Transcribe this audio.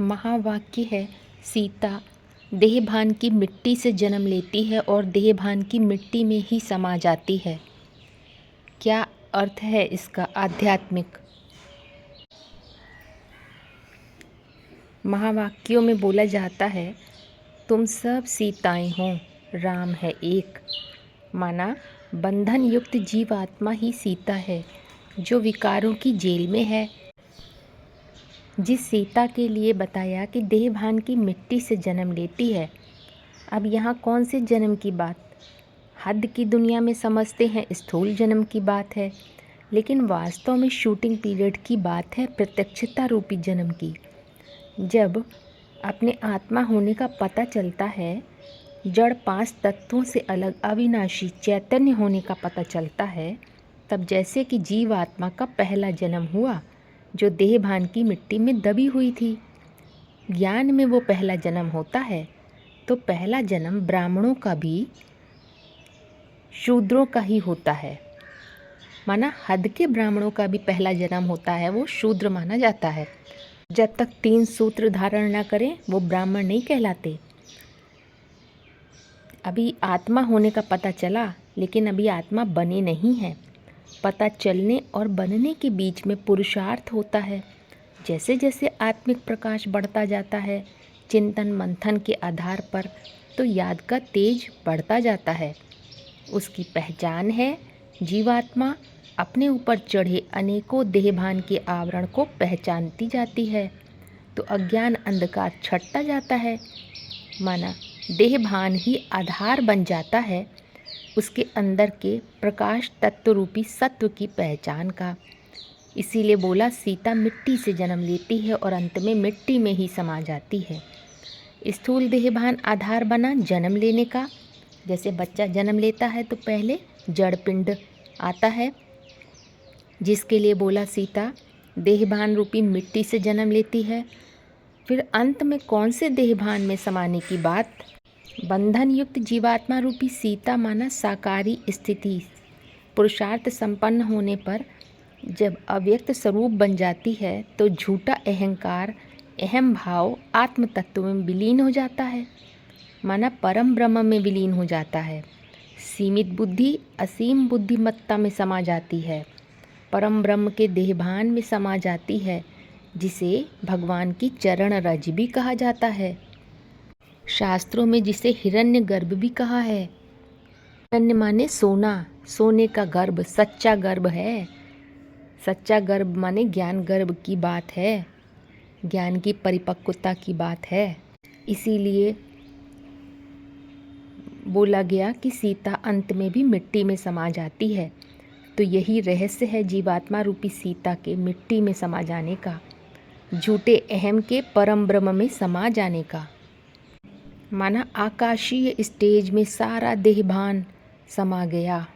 महावाक्य है, सीता देहभान की मिट्टी से जन्म लेती है और देहभान की मिट्टी में ही समा जाती है। क्या अर्थ है इसका आध्यात्मिक? महावाक्यों में बोला जाता है, तुम सब सीताएं हो, राम है एक। माना बंधन युक्त जीवात्मा ही सीता है, जो विकारों की जेल में है। जिस सीता के लिए बताया कि देहभान की मिट्टी से जन्म लेती है, अब यहाँ कौन से जन्म की बात? हद की दुनिया में समझते हैं स्थूल जन्म की बात है, लेकिन वास्तव में शूटिंग पीरियड की बात है, प्रत्यक्षता रूपी जन्म की। जब अपने आत्मा होने का पता चलता है, जड़ 5 तत्वों से अलग अविनाशी चैतन्य होने का पता चलता है, तब जैसे कि जीव आत्मा का पहला जन्म हुआ, जो देहभान की मिट्टी में दबी हुई थी। ज्ञान में वो पहला जन्म होता है, तो पहला जन्म ब्राह्मणों का भी शूद्रों का ही होता है। माना हद के ब्राह्मणों का भी पहला जन्म होता है, वो शूद्र माना जाता है। जब तक 3 सूत्र धारण न करें, वो ब्राह्मण नहीं कहलाते। अभी आत्मा होने का पता चला, लेकिन अभी आत्मा बने नहीं है। पता चलने और बनने के बीच में पुरुषार्थ होता है। जैसे जैसे आत्मिक प्रकाश बढ़ता जाता है, चिंतन मंथन के आधार पर, तो याद का तेज बढ़ता जाता है। उसकी पहचान है, जीवात्मा अपने ऊपर चढ़े अनेकों देहभान के आवरण को पहचानती जाती है, तो अज्ञान अंधकार छटता जाता है। माना देहभान ही आधार बन जाता है उसके अंदर के प्रकाश तत्व रूपी सत्व की पहचान का। इसीलिए बोला, सीता मिट्टी से जन्म लेती है और अंत में मिट्टी में ही समा जाती है। स्थूल देहभान आधार बना जन्म लेने का। जैसे बच्चा जन्म लेता है तो पहले जड़ पिंड आता है, जिसके लिए बोला सीता देहभान रूपी मिट्टी से जन्म लेती है। फिर अंत में कौन से देहभान में समाने की बात? बंधन युक्त जीवात्मा रूपी सीता माना साकारी स्थिति। पुरुषार्थ संपन्न होने पर जब अव्यक्त स्वरूप बन जाती है, तो झूठा अहंकार, अहम भाव आत्म तत्व में विलीन हो जाता है। माना परम ब्रह्म में विलीन हो जाता है। सीमित बुद्धि असीम बुद्धिमत्ता में समा जाती है। परम ब्रह्म के देहभान में समा जाती है, जिसे भगवान की चरण रज भी कहा जाता है। शास्त्रों में जिसे हिरण्य गर्भ भी कहा है। हिरण्य माने सोना, सोने का गर्भ, सच्चा गर्भ है। सच्चा गर्भ माने ज्ञान गर्भ की बात है, ज्ञान की परिपक्वता की बात है। इसीलिए बोला गया कि सीता अंत में भी मिट्टी में समा जाती है। तो यही रहस्य है जीवात्मा रूपी सीता के मिट्टी में समा जाने का, झूठे अहम के परम ब्रह्म में समा जाने का। माना आकाशीय स्टेज में सारा देहभान समा गया।